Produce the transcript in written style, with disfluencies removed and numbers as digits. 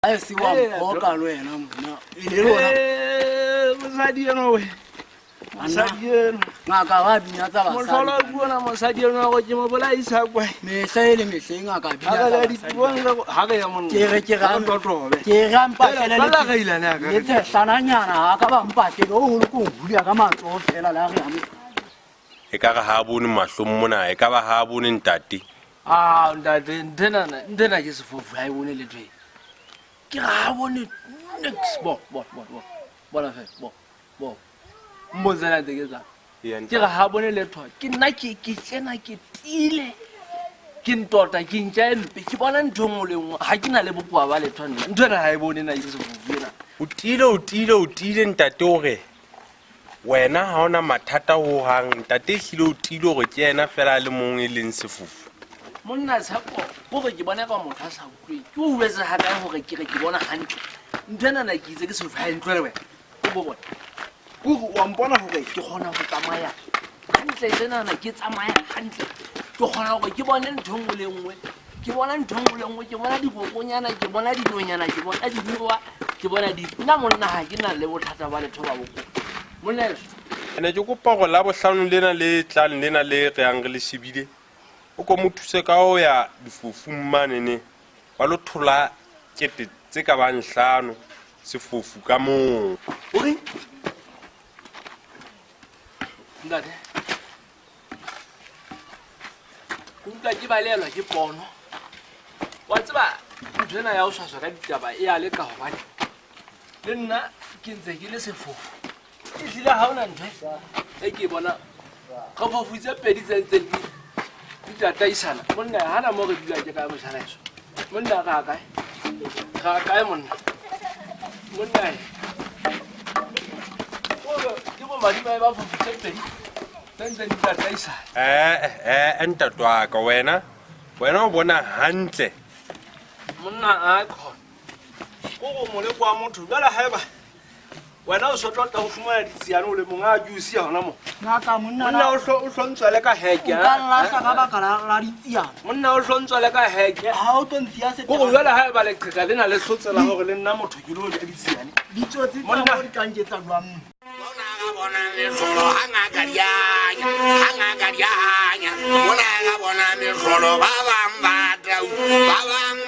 Ai si wa mpoka lo yena mna. Ile lona. Mosadi eno we. Mosadi eno. Ngaka wa binya tsa ba sa. Mosola buona mosadi eno go ke mo bolaisa kwa. Me saele me senga ka binya. Aga di buona ha ga ya monna. Ke ga totobe. Ke ga mpa tela le. Bala ga ile na ka. Le tse sananyana ha ka ba mpa ke go holo ko hulia ka matso fela la ga mo. E ka ga ha bone mahlong mona e ka ba ha bone ntate. Ntate ndena ke sefofu ha e bone le twe. Ke ga bone next bona fe bo mozela tegeza ke ga ha bone le twa ke nna ke tsena ke tile ke ntota ke ntja empe ke bona nthong le ngwe ha ke na le bokoa ba le twa nna ntwana ha e bone na ke sefofu ena o tile ntate o re wena ha ona mathata ho hang ntate hile o tile go ke yena fela le mongwe leng sefofu monna tshapo gore ke bona ka motho a sa utlwe ke o wetse ha kae gore ke bona hantle ntwana na ke itse ke sefofu ha ntwe le wena o bo bona o wa mpona gore ke gona go tsamaya hantle tsenana ke tsamaya hantle ke gona gore ke bone nthong le nngwe ke bona nthong le nngwe ke bona dibokonyana ke bona dinonyana ke bona diruwa ke bona di nna monna ha ke na le bothata ba letho ba boko monna ene ke kopa go la bohlano lena le tlang lena le re ang re le shebile o ko mo thuse ka o ya difofu mmanene ba lo thola kete tse ka bang 5 sefofu ka mo ore ndate kuntla ke balelwa ke pono wa tseba nthena ya o swaswa ka ditaba e a le ka hobane le nna ke ntse ke le sefofu e tlile ha ona ntho e ke bona ka fofu tse pedi tse ntse di tataisana monna hana mo re dula ke ka moshalaso monna ga kae monna ke bo madi ba fofu tse pedi tse di tataisana ntate wa ka wena o bona hantle monna a khona go mole kwa motho jala haeba wena o sotlota go fumana ditsiane o le monga a juice ya hona mo Ngaka monna o hlontswa le ka heke ka la sa ka ba ka la ditsiana. monna o hlontswa le ka heke Ha o tontsia se. go jala haeba le qheka lena le hlotsela gore le nna motho ke lo le ditsiane Ditsotsi tsa mo di tantsetsa jwang. bona le hlolo hangaka dianya bona le hlolo ba bang ba tau ba bang